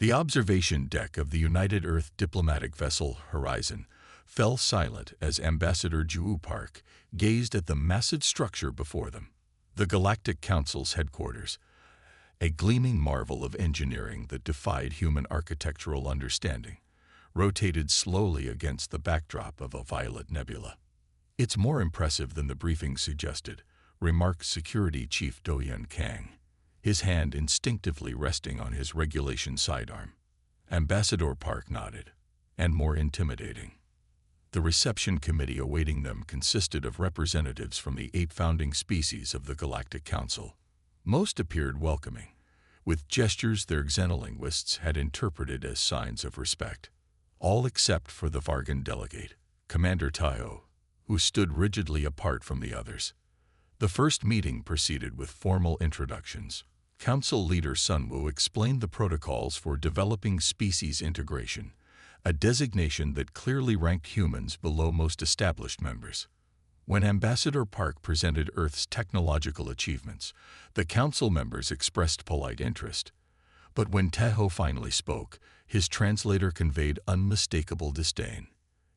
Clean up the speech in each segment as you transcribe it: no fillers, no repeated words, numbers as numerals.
The observation deck of the United Earth diplomatic vessel Horizon fell silent as Ambassador Ju Park gazed at the massive structure before them. The Galactic Council's headquarters, a gleaming marvel of engineering that defied human architectural understanding, rotated slowly against the backdrop of a violet nebula. "It's more impressive than the briefing suggested," remarked Security Chief Doyan Kang, his hand instinctively resting on his regulation sidearm. Ambassador Park nodded. "And more intimidating." The reception committee awaiting them consisted of representatives from the 8 founding species of the Galactic Council. Most appeared welcoming, with gestures their xenolinguists had interpreted as signs of respect. All except for the Vargan delegate, Commander Tayo, who stood rigidly apart from the others. The first meeting proceeded with formal introductions. Council leader Sunwoo explained the protocols for developing species integration, a designation that clearly ranked humans below most established members. When Ambassador Park presented Earth's technological achievements, the council members expressed polite interest. But when Tayo finally spoke, his translator conveyed unmistakable disdain.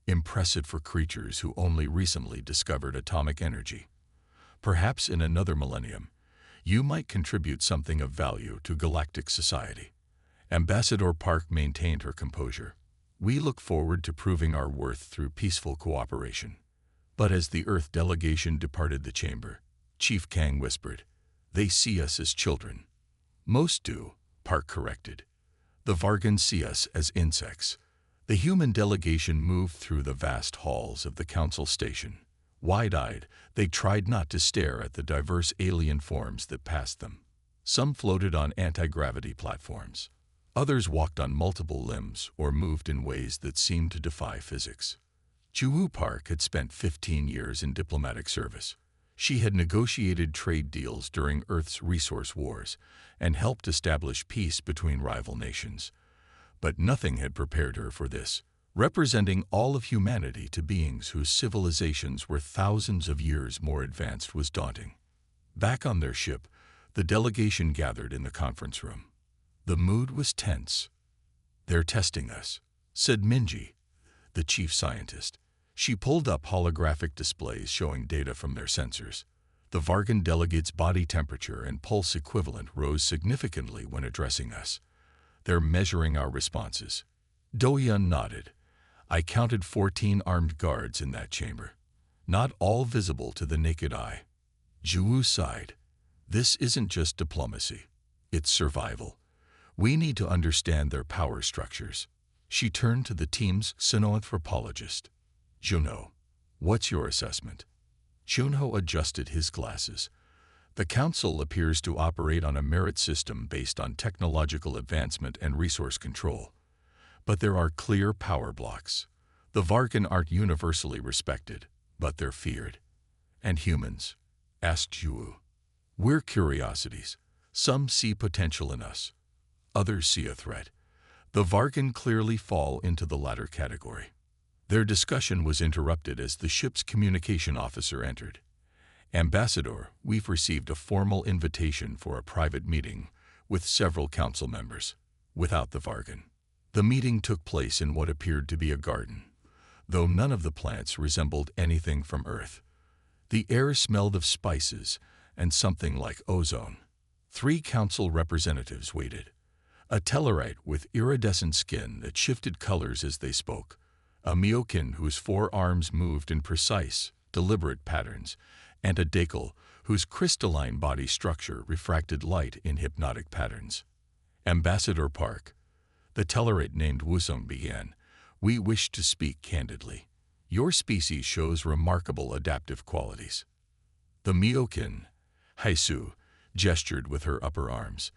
"Impressive for creatures who only recently discovered atomic energy. Perhaps in another millennium, you might contribute something of value to galactic society." Ambassador Park maintained her composure. "We look forward to proving our worth through peaceful cooperation." But as the Earth delegation departed the chamber, Chief Kang whispered, "They see us as children." "Most do," Park corrected. "The Vargan see us as insects." The human delegation moved through the vast halls of the council station. Wide-eyed, they tried not to stare at the diverse alien forms that passed them. Some floated on anti-gravity platforms. Others walked on multiple limbs or moved in ways that seemed to defy physics. Ju Park had spent 15 years in diplomatic service. She had negotiated trade deals during Earth's resource wars and helped establish peace between rival nations. But nothing had prepared her for this, representing all of humanity to beings whose civilizations were thousands of years more advanced was daunting. Back on their ship, the delegation gathered in the conference room. The mood was tense. "They're testing us," said Minji, the chief scientist. She pulled up holographic displays showing data from their sensors. The Vargan delegate's body temperature and pulse equivalent rose significantly when addressing us. "They're measuring our responses." Doyun nodded. "I counted 14 armed guards in that chamber. Not all visible to the naked eye." Ju sighed. "This isn't just diplomacy. It's survival. We need to understand their power structures." She turned to the team's xenoanthropologist. "Junho, what's your assessment?" Junho adjusted his glasses. "The Council appears to operate on a merit system based on technological advancement and resource control. But there are clear power blocks. The Vargan aren't universally respected, but they're feared." "And humans?" asked Ju. "We're curiosities. Some see potential in us. Others see a threat. The Vargan clearly fall into the latter category." Their discussion was interrupted as the ship's communication officer entered. "Ambassador, we've received a formal invitation for a private meeting with several council members, without the Vargan." The meeting took place in what appeared to be a garden, though none of the plants resembled anything from Earth. The air smelled of spices and something like ozone. 3 council representatives waited. A Tellarite with iridescent skin that shifted colors as they spoke, a Myokin whose 4 arms moved in precise, deliberate patterns, and a Dakel whose crystalline body structure refracted light in hypnotic patterns. "Ambassador Park," the Tellarite named Wusung began, "we wish to speak candidly. Your species shows remarkable adaptive qualities." The Myokin, Haisu, gestured with her upper arms.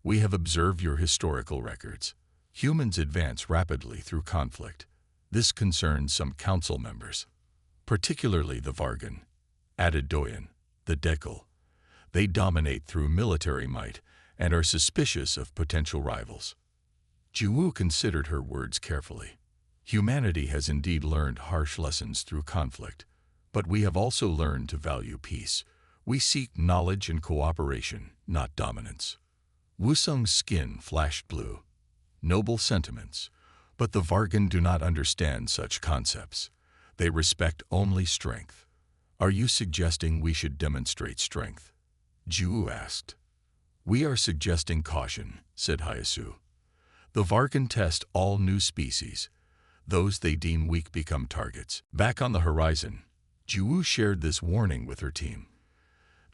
"We have observed your historical records. Humans advance rapidly through conflict. This concerns some council members, particularly the Vargan," added Doyan, the Dekel. "They dominate through military might and are suspicious of potential rivals." Ju considered her words carefully. "Humanity has indeed learned harsh lessons through conflict, but we have also learned to value peace. We seek knowledge and cooperation, not dominance." Wusung's skin flashed blue. Noble sentiments, but the Vargan do not understand such concepts. They respect only strength. Are you suggesting we should demonstrate strength? Ju asked. We are suggesting caution, said Hyasu. The Vargan test all new species. Those they deem weak become targets. Back on the horizon, Ju shared this warning with her team.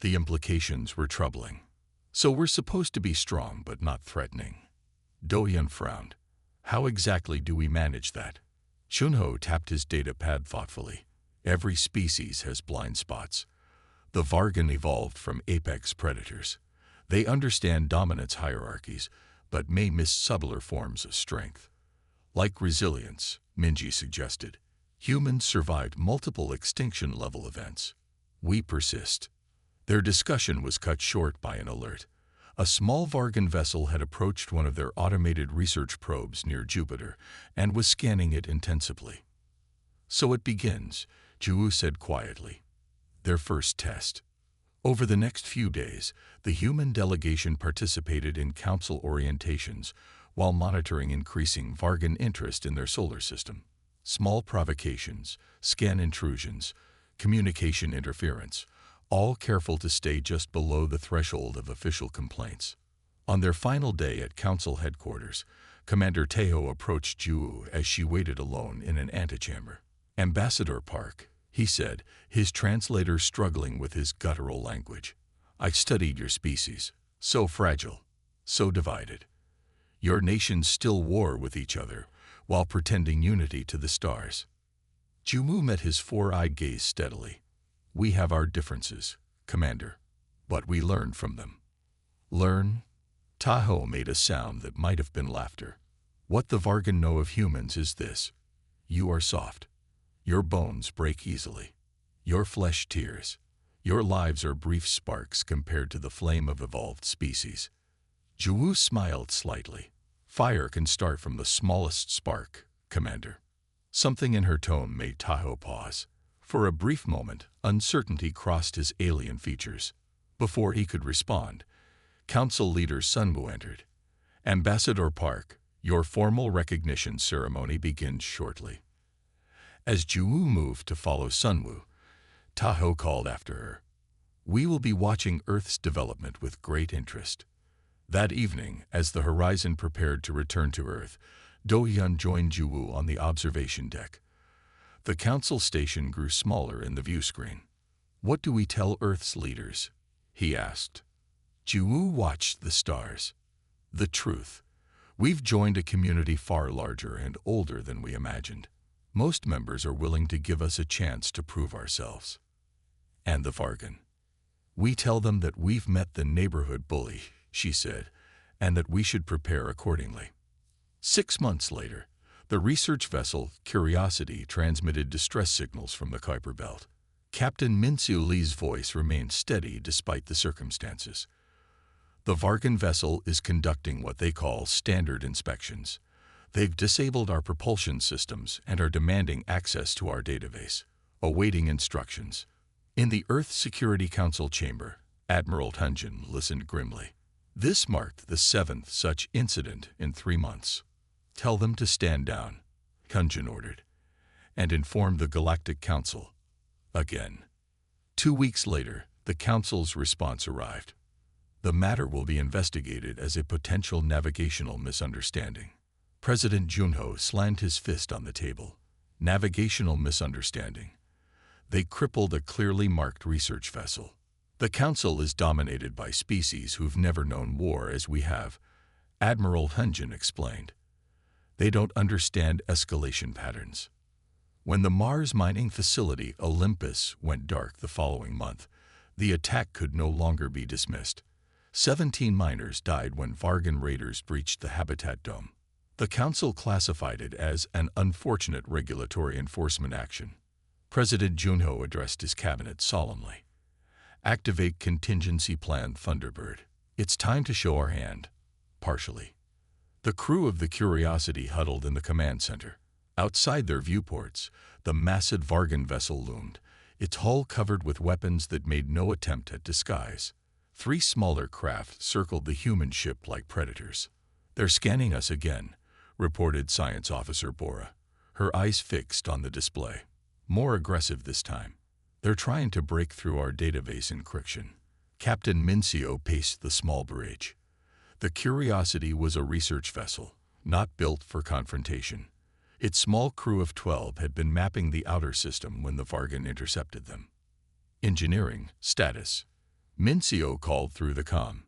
The implications were troubling. So we're supposed to be strong but not threatening. Dohyun frowned. How exactly do we manage that? Chunho tapped his data pad thoughtfully. Every species has blind spots. The Vargan evolved from apex predators. They understand dominance hierarchies, but may miss subtler forms of strength. Like resilience, Minji suggested. Humans survived multiple extinction-level events. We persist. Their discussion was cut short by an alert. A small Vargan vessel had approached one of their automated research probes near Jupiter and was scanning it intensively. So it begins, Ju said quietly. Their first test. Over the next few days, the human delegation participated in council orientations while monitoring increasing Vargan interest in their solar system. Small provocations, scan intrusions, communication interference, all careful to stay just below the threshold of official complaints. On their final day at council headquarters, Commander Teho approached Ju as she waited alone in an antechamber. Ambassador Park, he said, his translator struggling with his guttural language. I studied your species. So fragile, so divided. Your nations still war with each other while pretending unity to the stars. Jumu met his four-eyed gaze steadily. We have our differences, Commander, but we learn from them. Learn? Tahoe made a sound that might have been laughter. What the Vargan know of humans is this. You are soft. Your bones break easily. Your flesh tears. Your lives are brief sparks compared to the flame of evolved species. Juwu smiled slightly. Fire can start from the smallest spark, Commander. Something in her tone made Tahoe pause. For a brief moment, uncertainty crossed his alien features. Before he could respond, Council Leader Sunwoo entered. Ambassador Park, your formal recognition ceremony begins shortly. As Juwu moved to follow Sunwoo, Tahoe called after her. We will be watching Earth's development with great interest. That evening, as the Horizon prepared to return to Earth, Do-hyun joined Juwu on the observation deck. The council station grew smaller in the view screen. What do we tell Earth's leaders? He asked. Juwu watched the stars. The truth. We've joined a community far larger and older than we imagined. Most members are willing to give us a chance to prove ourselves. And the Vargan. We tell them that we've met the neighborhood bully, she said, and that we should prepare accordingly. 6 months later, the research vessel Curiosity transmitted distress signals from the Kuiper Belt. Captain Min-Soo Lee's voice remained steady despite the circumstances. The Vargan vessel is conducting what they call standard inspections. They've disabled our propulsion systems and are demanding access to our database, awaiting instructions. In the Earth Security Council chamber, Admiral Tunjin listened grimly. This marked the 7th such incident in 3 months. Tell them to stand down, Tunjin ordered, and inform the Galactic Council. Again. 2 weeks later, the Council's response arrived. The matter will be investigated as a potential navigational misunderstanding. President Junho slammed his fist on the table. Navigational misunderstanding. They crippled a clearly marked research vessel. The Council is dominated by species who've never known war as we have, Admiral Tunjin explained. They don't understand escalation patterns. When the Mars mining facility Olympus went dark the following month, the attack could no longer be dismissed. 17 miners died when Vargan raiders breached the habitat dome. The Council classified it as an unfortunate regulatory enforcement action. President Junho addressed his cabinet solemnly. Activate contingency plan Thunderbird. It's time to show our hand. Partially. The crew of the Curiosity huddled in the command center. Outside their viewports, the massive Vargan vessel loomed, its hull covered with weapons that made no attempt at disguise. 3 smaller craft circled the human ship like predators. "They're scanning us again," reported Science Officer Bora, her eyes fixed on the display. "More aggressive this time. They're trying to break through our database encryption." Captain Mincio paced the small bridge. The Curiosity was a research vessel, not built for confrontation. Its small crew of 12 had been mapping the outer system when the Vargan intercepted them. "Engineering, status." Mincio called through the comm.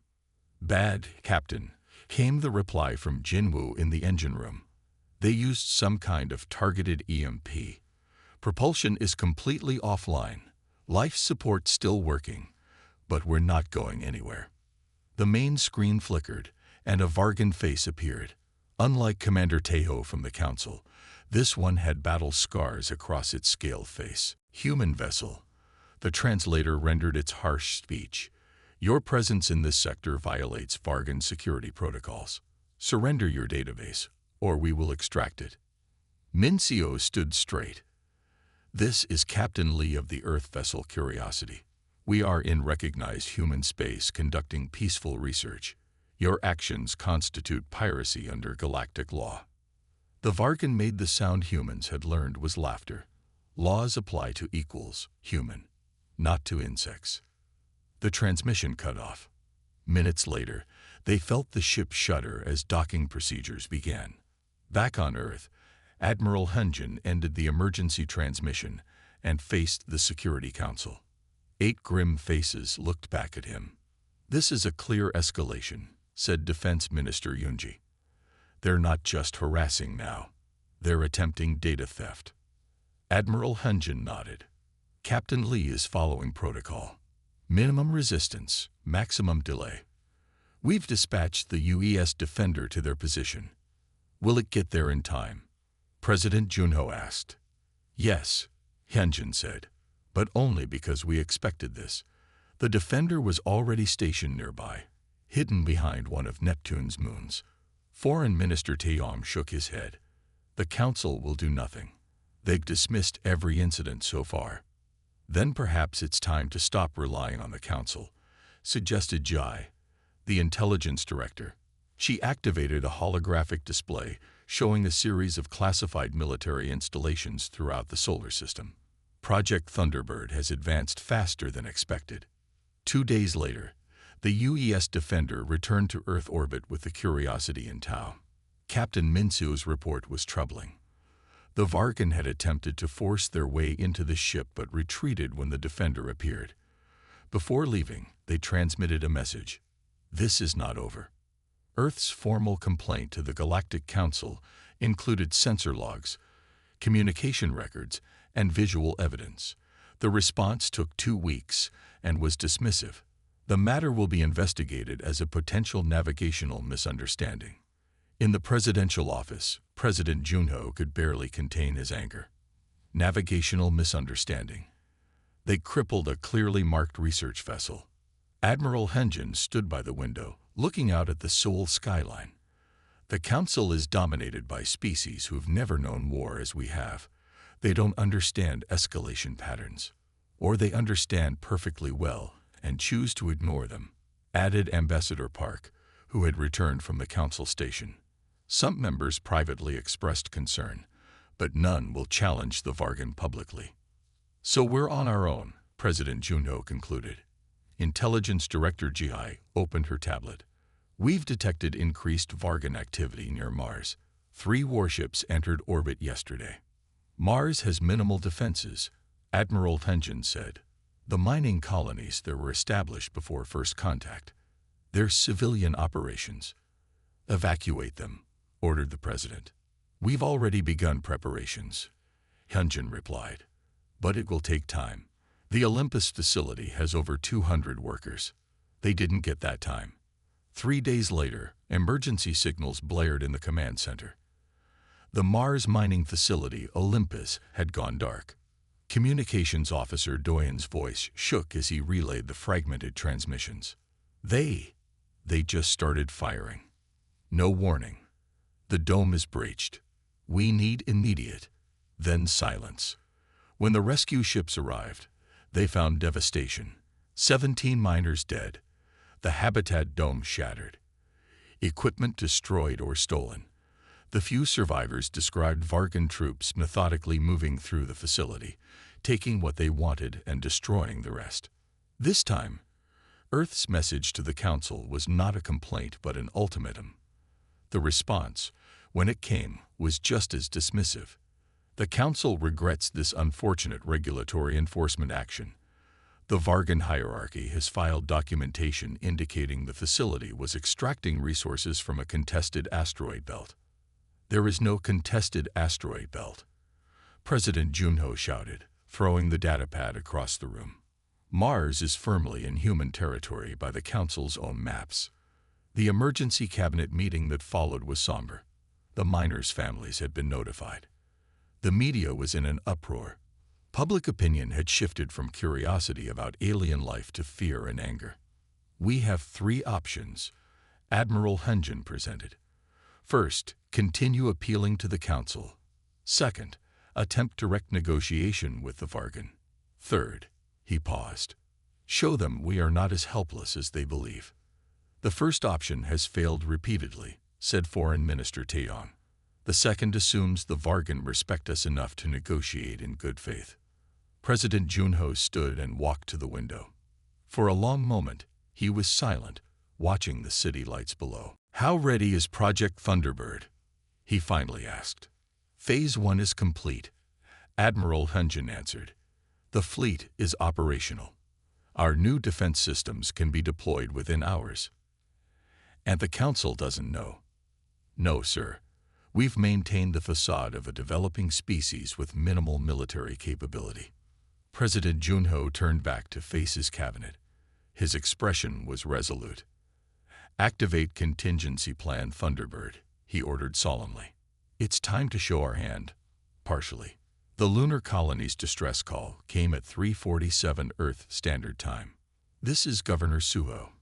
"Bad, Captain," came the reply from Jinwoo in the engine room. "They used some kind of targeted EMP. Propulsion is completely offline. Life support still working, but we're not going anywhere." The main screen flickered, and a Vargan face appeared. Unlike Commander Tejo from the Council, this one had battle scars across its scaled face. "Human vessel." The translator rendered its harsh speech. "Your presence in this sector violates Vargan security protocols. Surrender your database, or we will extract it." Mincio stood straight. "This is Captain Lee of the Earth vessel Curiosity. We are in recognized human space conducting peaceful research. Your actions constitute piracy under galactic law." The Vargan made the sound humans had learned was laughter. Laws apply to equals, human, not to insects. The transmission cut off. Minutes later, they felt the ship shudder as docking procedures began. Back on Earth, Admiral Hunjin ended the emergency transmission and faced the Security Council. 8 grim faces looked back at him. "This is a clear escalation," said Defense Minister Yunji. "They're not just harassing now. They're attempting data theft." Admiral Hunjin nodded. "Captain Lee is following protocol. Minimum resistance, maximum delay. We've dispatched the UES Defender to their position. Will it get there in time?" President Junho asked. "Yes," Hunjin said, "but only because we expected this." The Defender was already stationed nearby, hidden behind one of Neptune's moons. Foreign Minister Taeyong shook his head. "The Council will do nothing. They've dismissed every incident so far." "Then perhaps it's time to stop relying on the Council," suggested Jai, the intelligence director. She activated a holographic display showing a series of classified military installations throughout the solar system. Project Thunderbird has advanced faster than expected. 2 days later, the UES Defender returned to Earth orbit with the Curiosity in tow. Captain Minsu's report was troubling. The Vargan had attempted to force their way into the ship but retreated when the Defender appeared. Before leaving, they transmitted a message. "This is not over." Earth's formal complaint to the Galactic Council included sensor logs, communication records, and visual evidence. The response took 2 weeks and was dismissive. The matter will be investigated as a potential navigational misunderstanding. In the presidential office, President Junho could barely contain his anger. Navigational misunderstanding. They crippled a clearly marked research vessel. Admiral Hunjin stood by the window, looking out at the Seoul skyline. "The Council is dominated by species who've never known war as we have. They don't understand escalation patterns. Or they understand perfectly well and choose to ignore them," added Ambassador Park, who had returned from the Council station. Some members privately expressed concern, but none will challenge the Vargan publicly. "So we're on our own," President Junho concluded. Intelligence Director Ji opened her tablet. "We've detected increased Vargan activity near Mars. 3 warships entered orbit yesterday." "Mars has minimal defenses," Admiral Hunjin said. "The mining colonies that were established before first contact. They're civilian operations." "Evacuate them," ordered the President. "We've already begun preparations," Hunjin replied. "But it will take time. The Olympus facility has over 200 workers. They didn't get that time." 3 days later, emergency signals blared in the command center. The Mars mining facility, Olympus, had gone dark. Communications Officer Doyen's voice shook as he relayed the fragmented transmissions. They just started firing. No warning. The dome is breached. We need immediate." Then silence. When the rescue ships arrived, they found devastation. 17 miners dead. The habitat dome shattered. equipment destroyed or stolen. The few survivors described Vargan troops methodically moving through the facility, taking what they wanted and destroying the rest. This time, Earth's message to the Council was not a complaint but an ultimatum. The response, when it came, was just as dismissive. The Council regrets this unfortunate regulatory enforcement action. The Vargan hierarchy has filed documentation indicating the facility was extracting resources from a contested asteroid belt. There is no contested asteroid belt, President Junho shouted, throwing the datapad across the room. Mars is firmly in human territory by the Council's own maps. The emergency cabinet meeting that followed was somber. The miners' families had been notified. The media was in an uproar. Public opinion had shifted from curiosity about alien life to fear and anger. "We have 3 options," Admiral Hunjin presented. First, continue appealing to the Council. Second, attempt direct negotiation with the Vargan. Third, he paused. Show them we are not as helpless as they believe. The first option has failed repeatedly, said Foreign Minister Taeyong. The second assumes the Vargan respect us enough to negotiate in good faith. President Junho stood and walked to the window. For a long moment, he was silent, watching the city lights below. "How ready is Project Thunderbird?" he finally asked. "Phase 1 is complete," Admiral Hunjin answered. "The fleet is operational. Our new defense systems can be deployed within hours." "And the Council doesn't know?" "No, sir. We've maintained the facade of a developing species with minimal military capability." President Junho turned back to face his cabinet. His expression was resolute. "Activate contingency plan Thunderbird," he ordered solemnly. "It's time to show our hand." Partially. The lunar colony's distress call came at 3:47 Earth Standard Time. "This is Governor Suho.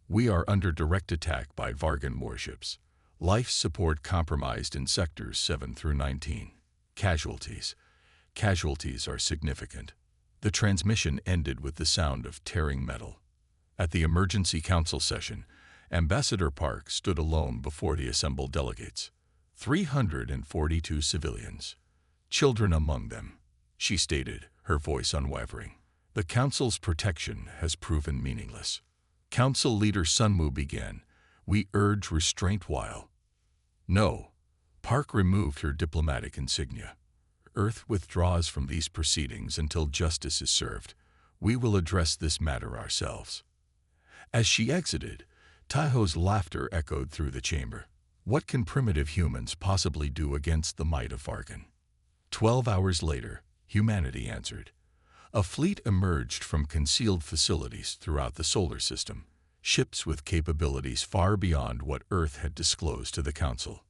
We are under direct attack by Vargan warships. Life support compromised in sectors 7 through 19. Casualties. Casualties are significant." The transmission ended with the sound of tearing metal. At the emergency council session, Ambassador Park stood alone before the assembled delegates. 342 civilians. Children among them, she stated, her voice unwavering. "The Council's protection has proven meaningless." Council Leader Sunmu began. "We urge restraint while—" "No." Park removed her diplomatic insignia. "Earth withdraws from these proceedings until justice is served. We will address this matter ourselves." As she exited, Taiho's laughter echoed through the chamber. What can primitive humans possibly do against the might of Vargan? 12 hours later, humanity answered. A fleet emerged from concealed facilities throughout the solar system, ships with capabilities far beyond what Earth had disclosed to the Council.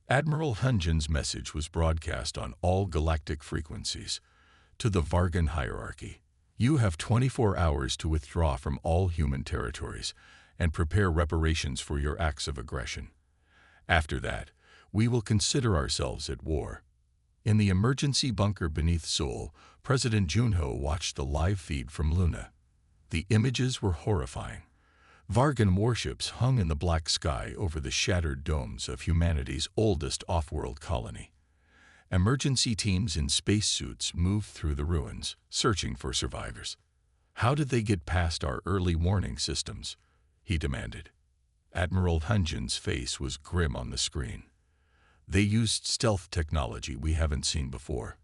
Admiral Hunjin's message was broadcast on all galactic frequencies. To the Vargan hierarchy, "You have 24 hours to withdraw from all human territories and prepare reparations for your acts of aggression. After that, we will consider ourselves at war." In the emergency bunker beneath Seoul, President Junho watched the live feed from Luna. The images were horrifying. Vargan warships hung in the black sky over the shattered domes of humanity's oldest off-world colony. Emergency teams in spacesuits moved through the ruins, searching for survivors. "How did they get past our early warning systems?" he demanded. Admiral Hunjin's face was grim on the screen. "They used stealth technology we haven't seen before.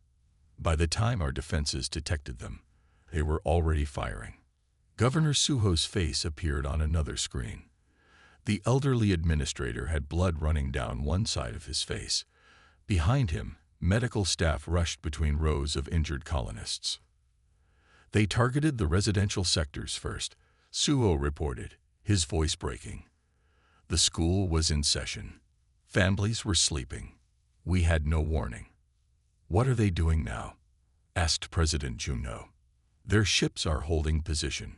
By the time our defenses detected them, they were already firing." Governor Suho's face appeared on another screen. The elderly administrator had blood running down one side of his face. Behind him, medical staff rushed between rows of injured colonists. "They targeted the residential sectors first," Suho reported, his voice breaking. "The school was in session. Families were sleeping. We had no warning." "What are they doing now?" asked President Junho. "Their ships are holding position.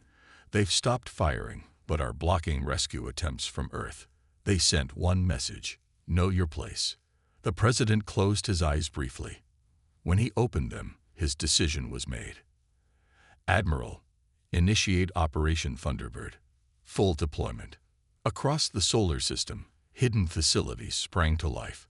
They've stopped firing, but are blocking rescue attempts from Earth. They sent one message: know your place." The president closed his eyes briefly. When he opened them, his decision was made. "Admiral, initiate Operation Thunderbird. Full deployment." Across the solar system, hidden facilities sprang to life.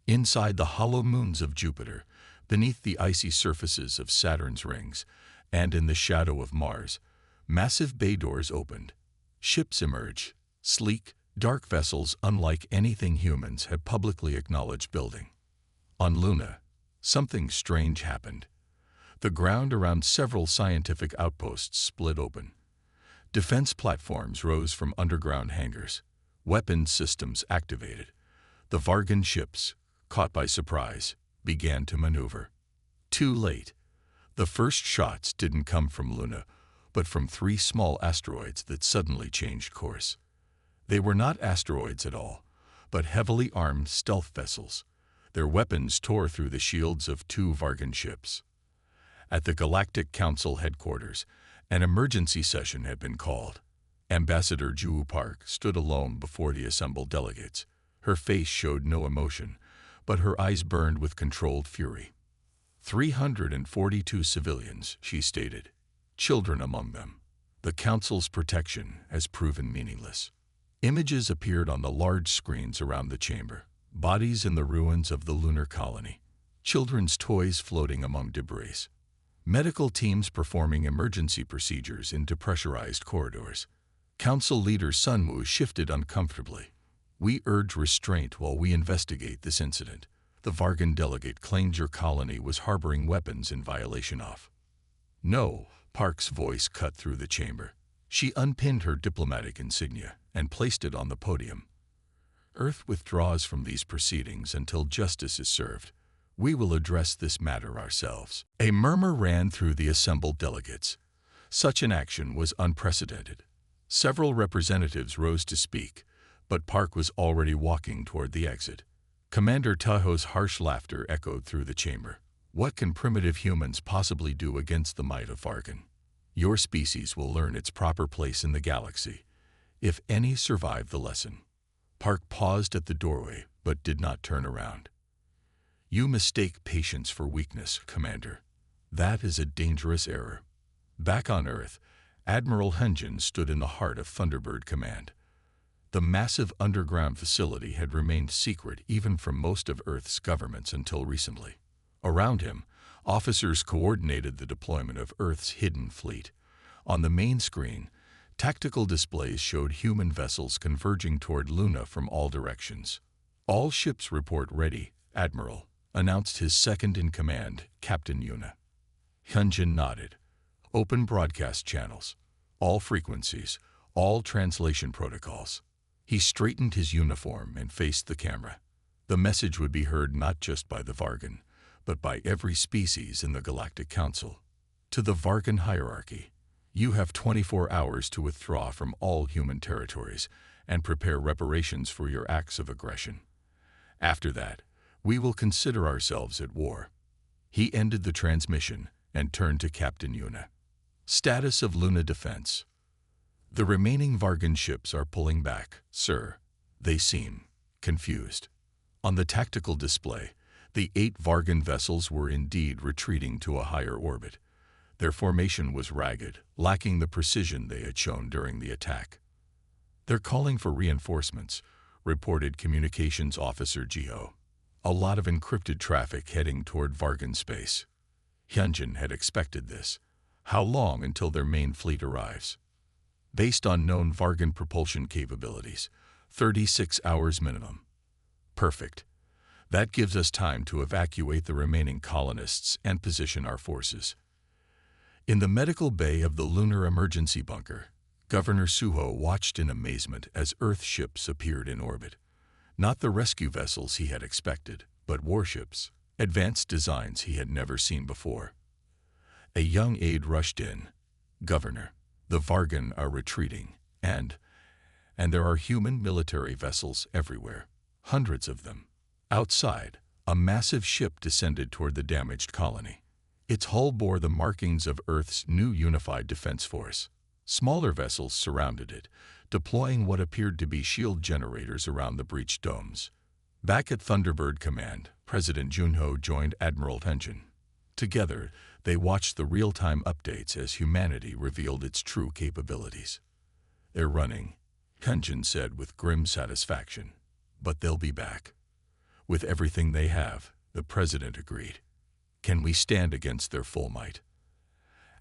Inside the hollow moons of Jupiter, beneath the icy surfaces of Saturn's rings, and in the shadow of Mars, massive bay doors opened. Ships emerged, sleek, dark vessels unlike anything humans had publicly acknowledged building. On Luna, something strange happened. The ground around several scientific outposts split open. Defense platforms rose from underground hangars. Weapons systems activated. The Vargan ships, caught by surprise, began to maneuver. Too late. The first shots didn't come from Luna, but from 3 small asteroids that suddenly changed course. They were not asteroids at all, but heavily armed stealth vessels. Their weapons tore through the shields of 2 Vargan ships. At the Galactic Council headquarters, an emergency session had been called. Ambassador Ju Park stood alone before the assembled delegates. Her face showed no emotion, but her eyes burned with controlled fury. 342 civilians, she stated, children among them. The Council's protection has proven meaningless. Images appeared on the large screens around the chamber. Bodies in the ruins of the lunar colony. Children's toys floating among debris. Medical teams performing emergency procedures in depressurized corridors. Council leader Sunwoo shifted uncomfortably. We urge restraint while we investigate this incident. The Vargan delegate claimed your colony was harboring weapons in violation of. No, Park's voice cut through the chamber. She unpinned her diplomatic insignia and placed it on the podium. Earth withdraws from these proceedings until justice is served. We will address this matter ourselves. A murmur ran through the assembled delegates. Such an action was unprecedented. Several representatives rose to speak, but Park was already walking toward the exit. Commander Tahoe's harsh laughter echoed through the chamber. What can primitive humans possibly do against the might of Vargan? Your species will learn its proper place in the galaxy, if any survive the lesson. Park paused at the doorway, but did not turn around. You mistake patience for weakness, Commander. That is a dangerous error. Back on Earth, Admiral Hyunjin stood in the heart of Thunderbird Command. The massive underground facility had remained secret even from most of Earth's governments until recently. Around him, officers coordinated the deployment of Earth's hidden fleet. On the main screen, tactical displays showed human vessels converging toward Luna from all directions. All ships report ready, Admiral, announced his second-in-command, Captain Yuna. Hyunjin nodded. Open broadcast channels, all frequencies, all translation protocols. He straightened his uniform and faced the camera. The message would be heard not just by the Vargan, but by every species in the Galactic Council. To the Vargan hierarchy, you have 24 hours to withdraw from all human territories and prepare reparations for your acts of aggression. After that, we will consider ourselves at war. He ended the transmission and turned to Captain Yuna. Status of Luna defense. The remaining Vargan ships are pulling back, sir. They seem confused. On the tactical display, the 8 Vargan vessels were indeed retreating to a higher orbit. Their formation was ragged, lacking the precision they had shown during the attack. They're calling for reinforcements, reported Communications Officer Geo. A lot of encrypted traffic heading toward Vargan space. Hyunjin had expected this. How long until their main fleet arrives? Based on known Vargan propulsion capabilities, 36 hours minimum. Perfect. That gives us time to evacuate the remaining colonists and position our forces. In the medical bay of the lunar emergency bunker, Governor Suho watched in amazement as Earth ships appeared in orbit. Not the rescue vessels he had expected, but warships, advanced designs he had never seen before. A young aide rushed in. Governor, the Vargan are retreating, and there are human military vessels everywhere, hundreds of them. Outside, a massive ship descended toward the damaged colony. Its hull bore the markings of Earth's new unified defense force. Smaller vessels surrounded it, deploying what appeared to be shield generators around the breached domes. Back at Thunderbird Command, President Junho joined Admiral Hyunjin. Together, they watched the real-time updates as humanity revealed its true capabilities. They're running, Hyunjin said with grim satisfaction. But they'll be back. With everything they have, the president agreed. Can we stand against their full might?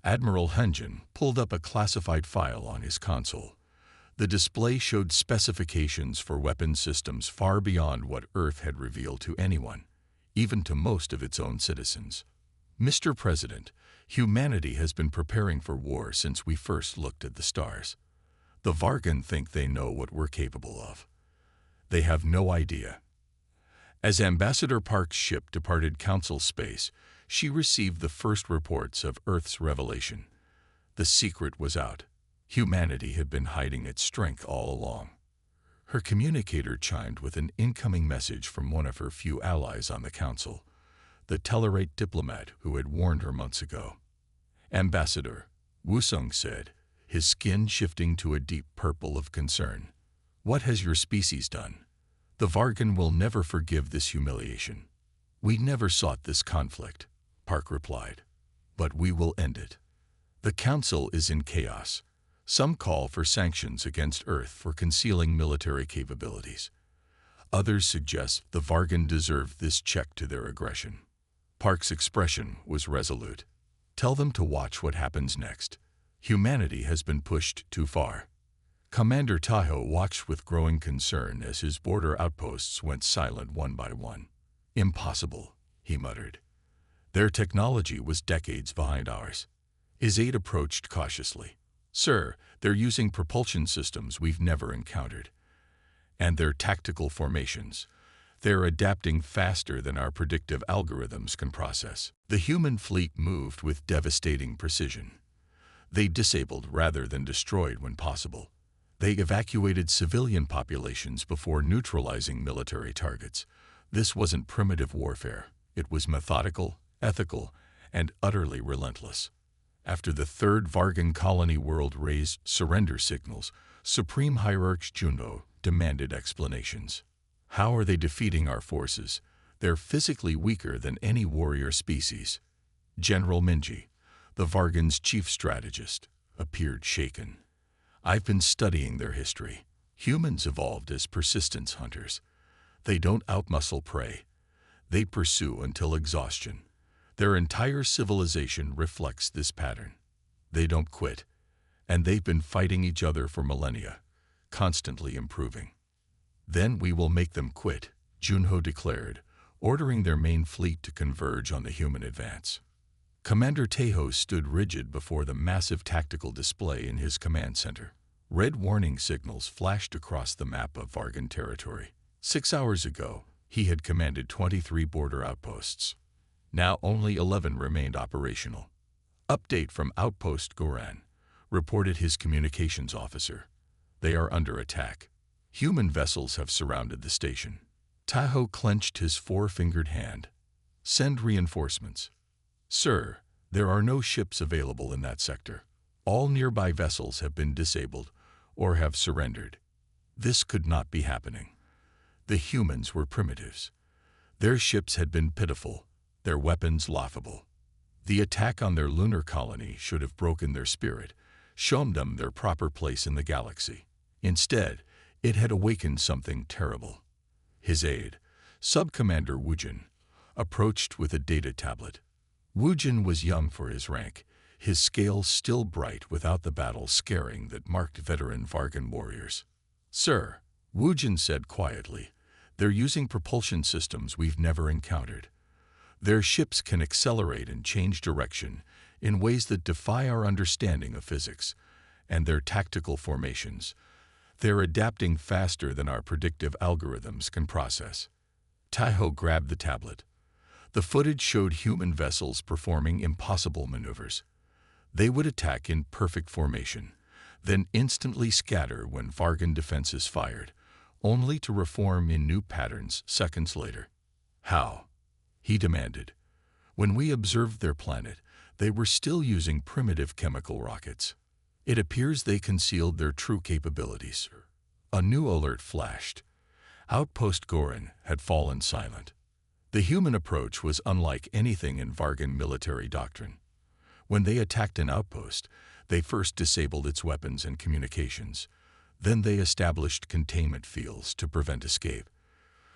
Admiral Hunjin pulled up a classified file on his console. The display showed specifications for weapon systems far beyond what Earth had revealed to anyone, even to most of its own citizens. Mr. President, humanity has been preparing for war since we first looked at the stars. The Vargan think they know what we're capable of. They have no idea. As Ambassador Park's ship departed Council space, she received the first reports of Earth's revelation. The secret was out. Humanity had been hiding its strength all along. Her communicator chimed with an incoming message from one of her few allies on the Council, the Tellarate diplomat who had warned her months ago. Ambassador, Wusung said, his skin shifting to a deep purple of concern. What has your species done? The Vargan will never forgive this humiliation. We never sought this conflict, Park replied, but we will end it. The Council is in chaos. Some call for sanctions against Earth for concealing military capabilities. Others suggest the Vargan deserve this check to their aggression. Park's expression was resolute. Tell them to watch what happens next. Humanity has been pushed too far. Commander Tahoe watched with growing concern as his border outposts went silent one by one. Impossible, he muttered. Their technology was decades behind ours. His aide approached cautiously. Sir, they're using propulsion systems we've never encountered. And their tactical formations. They're adapting faster than our predictive algorithms can process. The human fleet moved with devastating precision. They disabled rather than destroyed when possible. They evacuated civilian populations before neutralizing military targets. This wasn't primitive warfare. It was methodical, ethical, and utterly relentless. After the third Vargan colony world raised surrender signals, Supreme Hierarch Junho demanded explanations. How are they defeating our forces? They're physically weaker than any warrior species. General Minji, the Vargan's chief strategist, appeared shaken. I've been studying their history. Humans evolved as persistence hunters. They don't outmuscle prey. They pursue until exhaustion. Their entire civilization reflects this pattern. They don't quit, and they've been fighting each other for millennia, constantly improving. Then we will make them quit, Junho declared, ordering their main fleet to converge on the human advance. Commander Tahoe stood rigid before the massive tactical display in his command center. Red warning signals flashed across the map of Vargan territory. 6 hours ago, he had commanded 23 border outposts. Now only 11 remained operational. Update from Outpost Goran, reported his communications officer. They are under attack. Human vessels have surrounded the station. Tahoe clenched his four-fingered hand. Send reinforcements. Sir, there are no ships available in that sector. All nearby vessels have been disabled or have surrendered. This could not be happening. The humans were primitives. Their ships had been pitiful, their weapons laughable. The attack on their lunar colony should have broken their spirit, shown them their proper place in the galaxy. Instead, it had awakened something terrible. His aide, Sub-Commander Wujin, approached with a data tablet. Wujin was young for his rank, his scales still bright without the battle scarring that marked veteran Vargan warriors. Sir, Wujin said quietly, they're using propulsion systems we've never encountered. Their ships can accelerate and change direction in ways that defy our understanding of physics, and their tactical formations. They're adapting faster than our predictive algorithms can process. Tahoe grabbed the tablet. The footage showed human vessels performing impossible maneuvers. They would attack in perfect formation, then instantly scatter when Vargan defenses fired, only to reform in new patterns seconds later. How? He demanded. When we observed their planet, they were still using primitive chemical rockets. It appears they concealed their true capabilities. A new alert flashed. Outpost Goran had fallen silent. The human approach was unlike anything in Vargan military doctrine. When they attacked an outpost, they first disabled its weapons and communications. Then they established containment fields to prevent escape.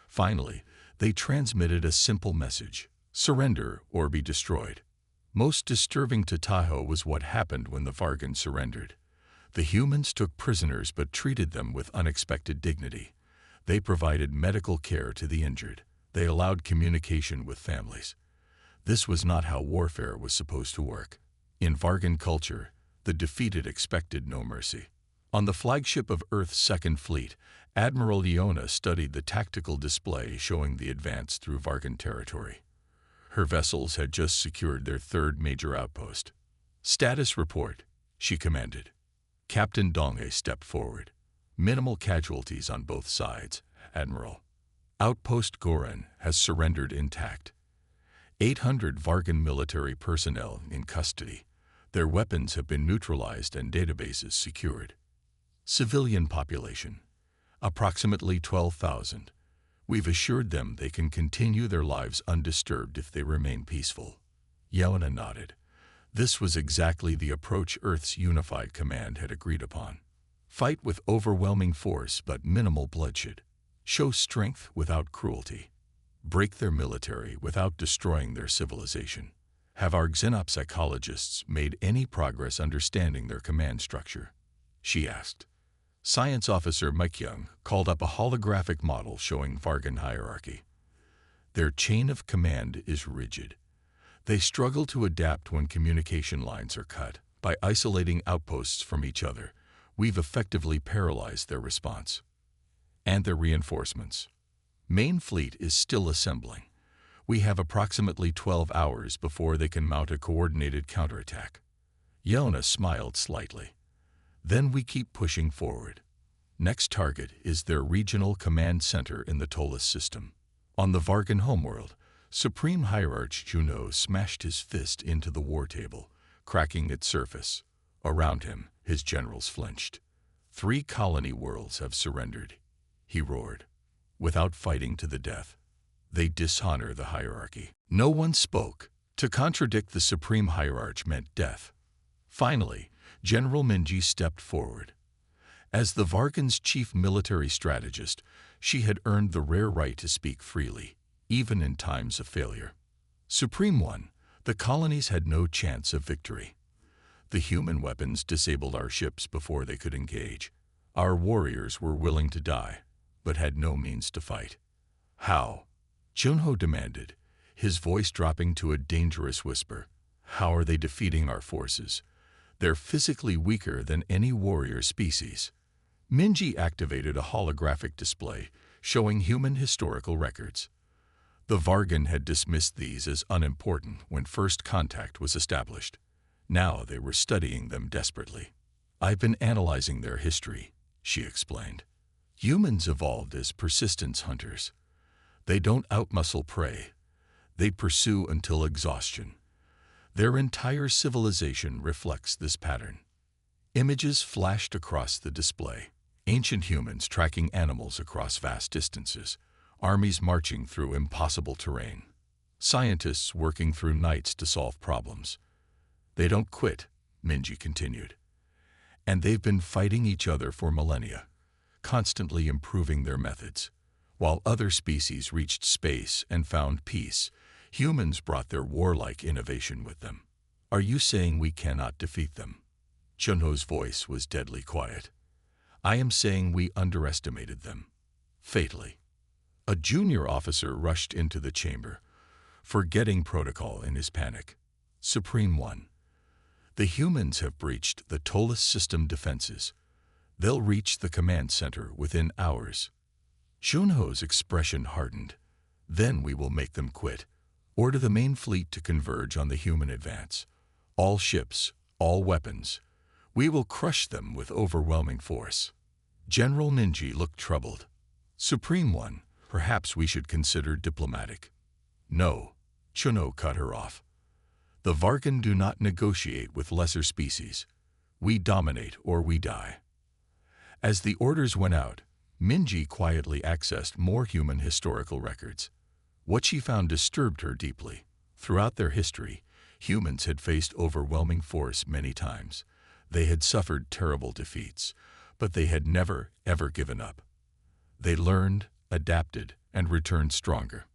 Finally, they transmitted a simple message: surrender or be destroyed. Most disturbing to Tahoe was what happened when the Vargan surrendered. The humans took prisoners but treated them with unexpected dignity. They provided medical care to the injured. They allowed communication with families. This was not how warfare was supposed to work. In Vargan culture, the defeated expected no mercy. On the flagship of Earth's Second Fleet, Admiral Iona studied the tactical display showing the advance through Vargan territory. Her vessels had just secured their third major outpost. "Status report," she commanded. Captain Donge stepped forward. "Minimal casualties on both sides, Admiral. Outpost Goran has surrendered intact. 800 Vargan military personnel in custody. Their weapons have been neutralized and databases secured. Civilian population, approximately 12,000. We've assured them they can continue their lives undisturbed if they remain peaceful." Yelena nodded. This was exactly the approach Earth's unified command had agreed upon. Fight with overwhelming force but minimal bloodshed. Show strength without cruelty. Break their military without destroying their civilization. Have our xenopsychologists made any progress understanding their command structure? She asked. Science Officer Mike Young called up a holographic model showing Vargan hierarchy. Their chain of command is rigid. They struggle to adapt when communication lines are cut. By isolating outposts from each other, we've effectively paralyzed their response. And their reinforcements. Main fleet is still assembling. We have approximately 12 hours before they can mount a coordinated counterattack. Yelena smiled slightly. Then we keep pushing forward. Next target is their regional command center in the Tollus system. On the Vargan homeworld, Supreme Hierarch Juno smashed his fist into the war table, cracking its surface. Around him, his generals flinched. 3 colony worlds have surrendered, he roared, without fighting to the death. They dishonor the hierarchy. No one spoke. To contradict the Supreme Hierarch meant death. Finally, General Minji stepped forward. As the Vargan's chief military strategist, she had earned the rare right to speak freely, even in times of failure. Supreme One, the colonies had no chance of victory. The human weapons disabled our ships before they could engage. Our warriors were willing to die, but had no means to fight. How? Junho demanded, his voice dropping to a dangerous whisper. How are they defeating our forces? They're physically weaker than any warrior species. Minji activated a holographic display showing human historical records. The Vargan had dismissed these as unimportant when first contact was established. Now they were studying them desperately. "I've been analyzing their history," she explained. "Humans evolved as persistence hunters. They don't outmuscle prey. They pursue until exhaustion. Their entire civilization reflects this pattern." Images flashed across the display. Ancient humans tracking animals across vast distances. Armies marching through impossible terrain. Scientists working through nights to solve problems. "They don't quit," Minji continued. "And they've been fighting each other for millennia, constantly improving their methods. While other species reached space and found peace, humans brought their warlike innovation with them. Are you saying we cannot defeat them?" Junho's voice was deadly quiet. "I am saying we underestimated them. Fatally." A junior officer rushed into the chamber, forgetting protocol in his panic. "Supreme One, the humans have breached the Tollus system defenses. They'll reach the command center within hours." Junho's expression hardened. "Then we will make them quit. Order the main fleet to converge on the human advance. All ships, all weapons. We will crush them with overwhelming force." General Minji looked troubled. "Supreme One, perhaps we should consider diplomatic." "No," Chuno cut her off. "The Vargan do not negotiate with lesser species. We dominate or we die." As the orders went out, Minji quietly accessed more human historical records. What she found disturbed her deeply. Throughout their history, humans had faced overwhelming force many times. They had suffered terrible defeats, but they had never, ever given up. They learned, adapted, and returned stronger.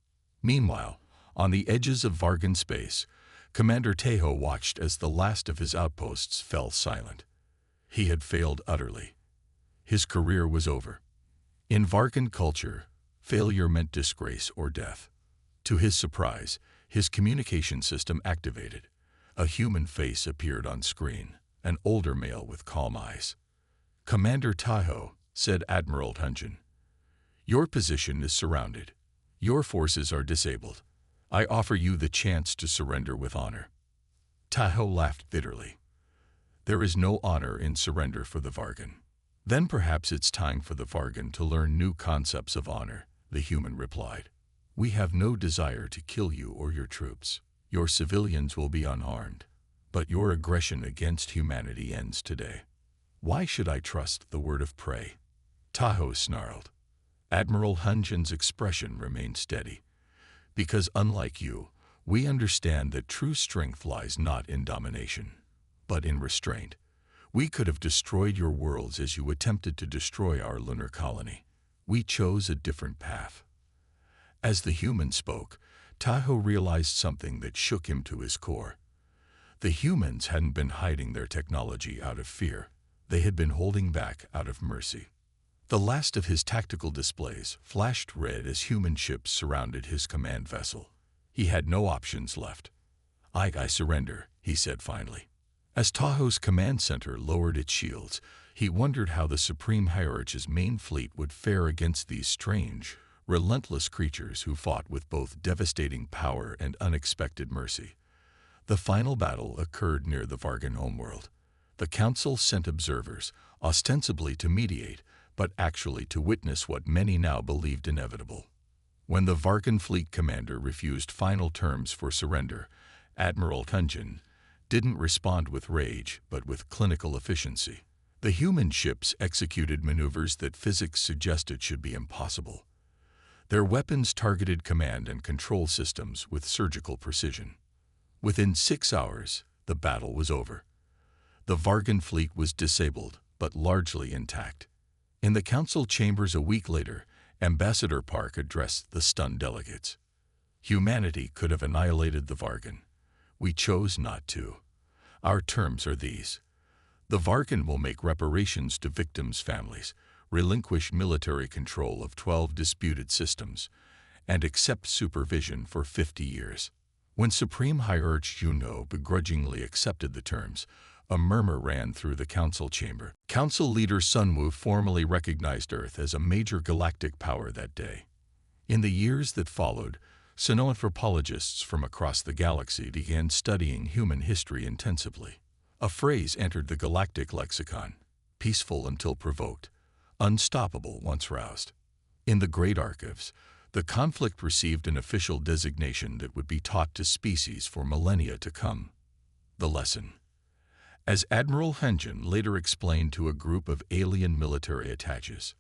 Meanwhile, on the edges of Vargan space, Commander Tejo watched as the last of his outposts fell silent. He had failed utterly. His career was over. In Vargan culture, failure meant disgrace or death. To his surprise, his communication system activated. A human face appeared on screen, an older male with calm eyes. "Commander Tejo," said Admiral Hunjin, "your position is surrounded. Your forces are disabled. I offer you the chance to surrender with honor." Tejo laughed bitterly. "There is no honor in surrender for the Vargan." "Then perhaps it's time for the Vargan to learn new concepts of honor," the human replied. "We have no desire to kill you or your troops. Your civilians will be unharmed. But your aggression against humanity ends today. Why should I trust the word of prey?" Tejo snarled. Admiral Hunjin's expression remained steady. "Because unlike you, we understand that true strength lies not in domination, but in restraint. We could have destroyed your worlds as you attempted to destroy our lunar colony. We chose a different path." As the human spoke, Tejo realized something that shook him to his core. The humans hadn't been hiding their technology out of fear. They had been holding back out of mercy. The last of his tactical displays flashed red as human ships surrounded his command vessel. He had no options left. I surrender," he said finally. As Tejo's command center lowered its shields, he wondered how the Supreme Hierarch's main fleet would fare against these strange, relentless creatures who fought with both devastating power and unexpected mercy. The final battle occurred near the Vargan homeworld. The Council sent observers, ostensibly to mediate, but actually to witness what many now believed inevitable. When the Vargan fleet commander refused final terms for surrender, Admiral Hunjin didn't respond with rage, but with clinical efficiency. The human ships executed maneuvers that physics suggested should be impossible. Their weapons targeted command and control systems with surgical precision. Within 6 hours, the battle was over. The Vargan fleet was disabled, but largely intact. In the council chambers a week later, Ambassador Park addressed the stunned delegates. "Humanity could have annihilated the Vargan. We chose not to. Our terms are these. The Vargan will make reparations to victims' families, relinquish military control of 12 disputed systems, and accept supervision for 50 years. When Supreme Hierarch Juno begrudgingly accepted the terms, a murmur ran through the council chamber. Council leader Sunwoo formally recognized Earth as a major galactic power that day. In the years that followed, Sino-anthropologists from across the galaxy began studying human history intensively. A phrase entered the galactic lexicon: peaceful until provoked, unstoppable once roused. In the Great Archives, the conflict received an official designation that would be taught to species for millennia to come. The lesson. As Admiral Hunjin later explained to a group of alien military attaches,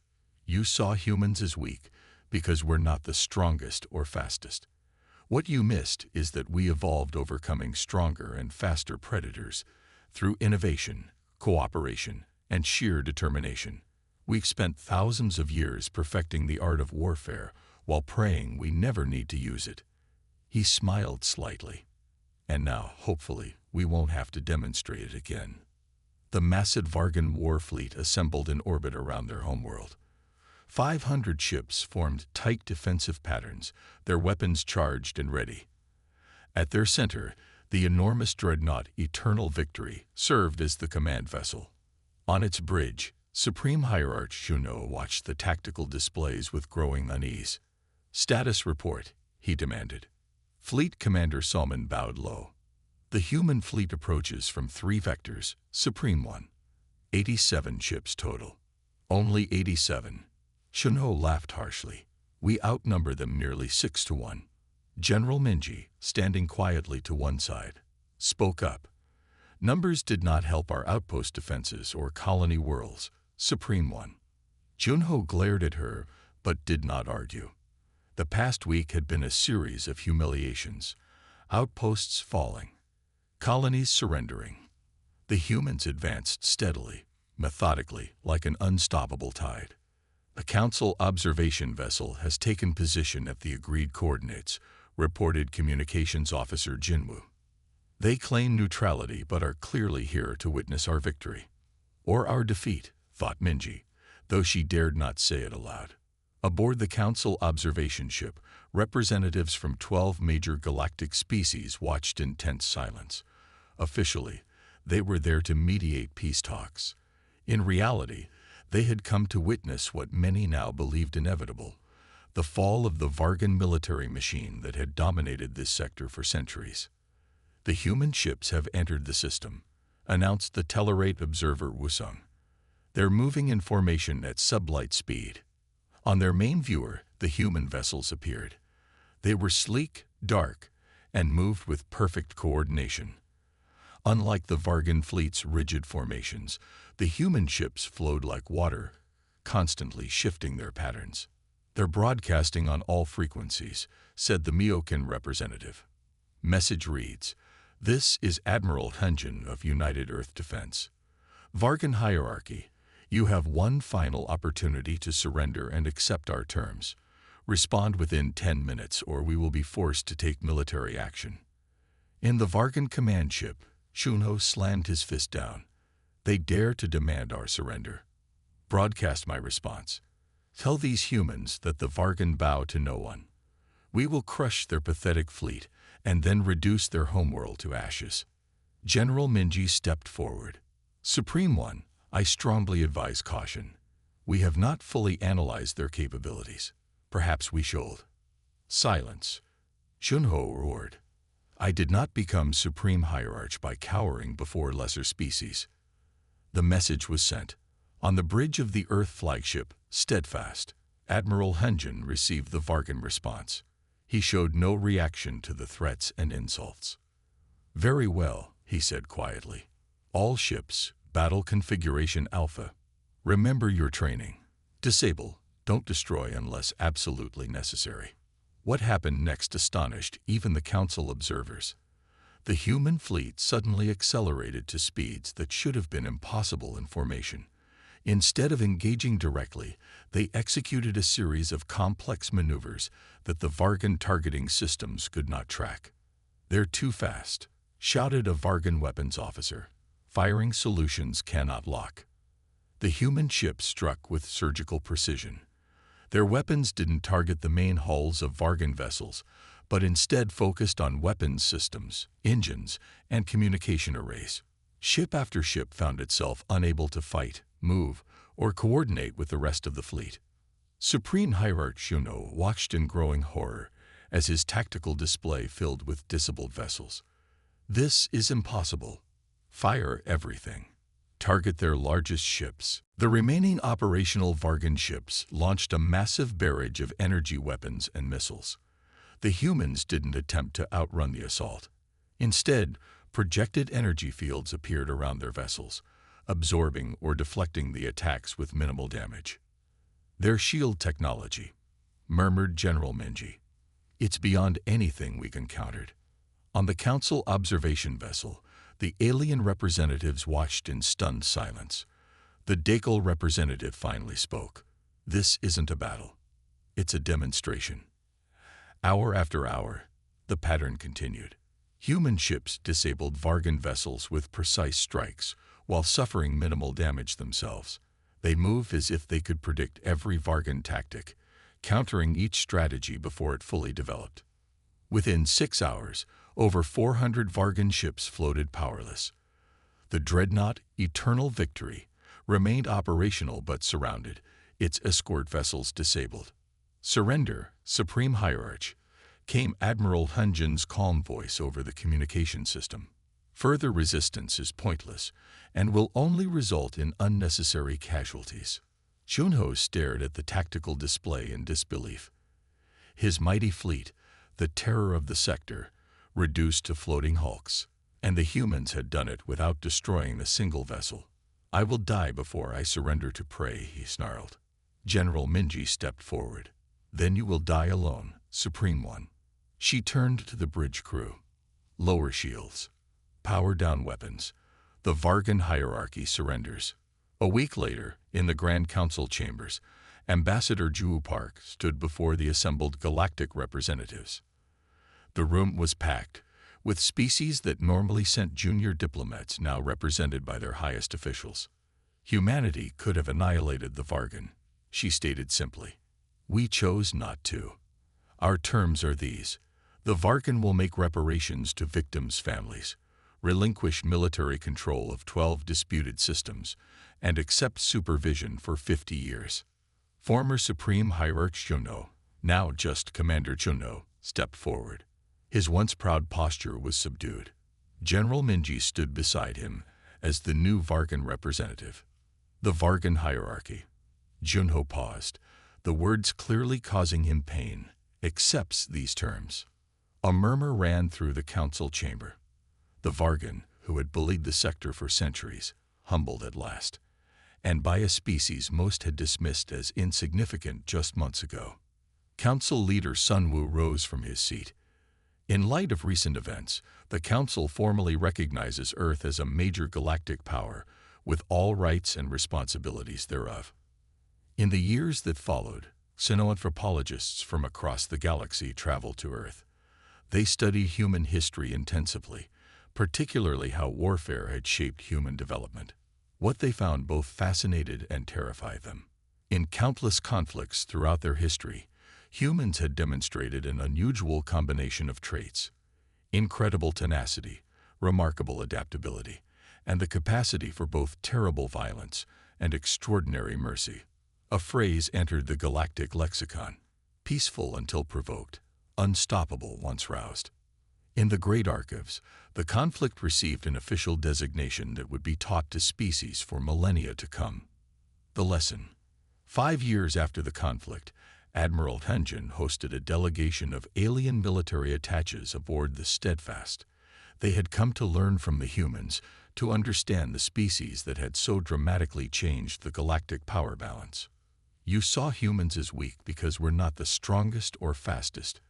"You saw humans as weak because we're not the strongest or fastest. What you missed is that we evolved overcoming stronger and faster predators through innovation, cooperation, and sheer determination. We've spent thousands of years perfecting the art of warfare while praying we never need to use it." He smiled slightly. "And now, hopefully, we won't have to demonstrate it again." The massive Vargan war fleet assembled in orbit around their homeworld. 500 ships formed tight defensive patterns, their weapons charged and ready. At their center, the enormous dreadnought Eternal Victory served as the command vessel. On its bridge, Supreme Hierarch Juno watched the tactical displays with growing unease. "Status report," he demanded. Fleet Commander Salman bowed low. "The human fleet approaches from 3 vectors, Supreme One. 87 ships total." "Only 87. Juno laughed harshly. "We outnumber them nearly 6 to 1. General Minji, standing quietly to one side, spoke up. "Numbers did not help our outpost defenses or colony worlds, Supreme One." Junho glared at her, but did not argue. The past week had been a series of humiliations. Outposts falling, colonies surrendering. The humans advanced steadily, methodically, like an unstoppable tide. A Council observation vessel has taken position at the agreed coordinates, reported Communications Officer Jinwoo. They claim neutrality but are clearly here to witness our victory. Or our defeat, thought Minji, though she dared not say it aloud. Aboard the Council observation ship, representatives from 12 major galactic species watched in tense silence. Officially, they were there to mediate peace talks. In reality, they had come to witness what many now believed inevitable, the fall of the Vargan military machine that had dominated this sector for centuries. The human ships have entered the system, announced the Tellerate observer Wusung. They're moving in formation at sublight speed. On their main viewer, the human vessels appeared. They were sleek, dark, and moved with perfect coordination. Unlike the Vargan fleet's rigid formations, the human ships flowed like water, constantly shifting their patterns. They're broadcasting on all frequencies, said the Miokan representative. Message reads, "This is Admiral Hunjin of United Earth Defense. Vargan Hierarchy, you have one final opportunity to surrender and accept our terms. Respond within 10 minutes or we will be forced to take military action." In the Vargan command ship, Shunho slammed his fist down. They dare to demand our surrender. Broadcast my response. Tell these humans that the Vargan bow to no one. We will crush their pathetic fleet and then reduce their homeworld to ashes. General Minji stepped forward. Supreme One, I strongly advise caution. We have not fully analyzed their capabilities. Perhaps we should. Silence. Shunho roared. I did not become Supreme Hierarch by cowering before lesser species. The message was sent. On the bridge of the Earth flagship, Steadfast, Admiral Hunjin received the Vargan response. He showed no reaction to the threats and insults. Very well, he said quietly. All ships, Battle Configuration Alpha. Remember your training. Disable, don't destroy unless absolutely necessary. What happened next astonished even the Council observers. The human fleet suddenly accelerated to speeds that should have been impossible in formation. Instead of engaging directly, they executed a series of complex maneuvers that the Vargan targeting systems could not track. They're too fast, shouted a Vargan weapons officer. Firing solutions cannot lock. The human ship struck with surgical precision. Their weapons didn't target the main hulls of Vargan vessels, but instead focused on weapons systems, engines, and communication arrays. Ship after ship found itself unable to fight, move, or coordinate with the rest of the fleet. Supreme Hierarch Shunho watched in growing horror as his tactical display filled with disabled vessels. This is impossible. Fire everything. Target their largest ships. The remaining operational Vargan ships launched a massive barrage of energy weapons and missiles. The humans didn't attempt to outrun the assault. Instead, projected energy fields appeared around their vessels, absorbing or deflecting the attacks with minimal damage. Their shield technology, murmured General Minji. It's beyond anything we've encountered. On the Council observation vessel, the alien representatives watched in stunned silence. The Dakel representative finally spoke. This isn't a battle. It's a demonstration. Hour after hour, the pattern continued. Human ships disabled Vargan vessels with precise strikes, while suffering minimal damage themselves. They moved as if they could predict every Vargan tactic, countering each strategy before it fully developed. Within 6 hours, over 400 Vargan ships floated powerless. The dreadnought Eternal Victory remained operational but surrounded, its escort vessels disabled. Surrender, Supreme Hierarch, came Admiral Hunjin's calm voice over the communication system. Further resistance is pointless and will only result in unnecessary casualties. Shunho stared at the tactical display in disbelief. His mighty fleet, the terror of the sector, reduced to floating hulks, and the humans had done it without destroying a single vessel. I will die before I surrender to prey, he snarled. General Minji stepped forward. Then you will die alone, Supreme One. She turned to the bridge crew. Lower shields. Power down weapons. The Vargan hierarchy surrenders. A week later, in the Grand Council chambers, Ambassador Park stood before the assembled galactic representatives. The room was packed, with species that normally sent junior diplomats now represented by their highest officials. Humanity could have annihilated the Vargan, she stated simply. We chose not to. Our terms are these. The Vargan will make reparations to victims' families, relinquish military control of 12 disputed systems, and accept supervision for 50 years. Former Supreme Hierarch Juno, now just Commander Juno, stepped forward. His once proud posture was subdued. General Minji stood beside him as the new Vargan representative. The Vargan hierarchy. Junho paused, the words clearly causing him pain, accepts these terms. A murmur ran through the council chamber. The Vargan, who had bullied the sector for centuries, humbled at last, and by a species most had dismissed as insignificant just months ago. Council leader Sunwoo rose from his seat. In light of recent events, the Council formally recognizes Earth as a major galactic power, with all rights and responsibilities thereof. In the years that followed, xenoanthropologists from across the galaxy traveled to Earth. They studied human history intensively, particularly how warfare had shaped human development. What they found both fascinated and terrified them. In countless conflicts throughout their history, humans had demonstrated an unusual combination of traits: incredible tenacity, remarkable adaptability, and the capacity for both terrible violence and extraordinary mercy. A phrase entered the galactic lexicon: peaceful until provoked, unstoppable once roused. In the Great Archives, the conflict received an official designation that would be taught to species for millennia to come. The lesson. 5 years after the conflict, Admiral Hyunjin hosted a delegation of alien military attaches aboard the Steadfast. They had come to learn from the humans, to understand the species that had so dramatically changed the galactic power balance. You saw humans as weak because we're not the strongest or fastest,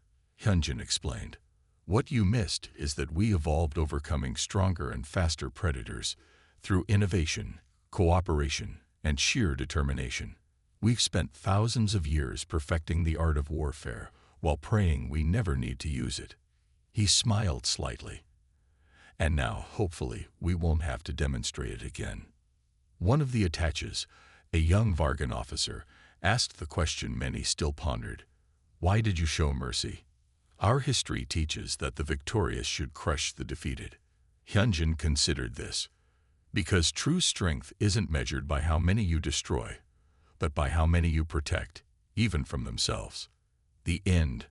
Hyunjin explained. What you missed is that we evolved overcoming stronger and faster predators through innovation, cooperation, and sheer determination. We've spent thousands of years perfecting the art of warfare while praying we never need to use it. He smiled slightly. And now, hopefully, we won't have to demonstrate it again. One of the attaches, a young Vargan officer, asked the question many still pondered. Why did you show mercy? Our history teaches that the victorious should crush the defeated. Hyunjin considered this. Because true strength isn't measured by how many you destroy, but by how many you protect, even from themselves. The end.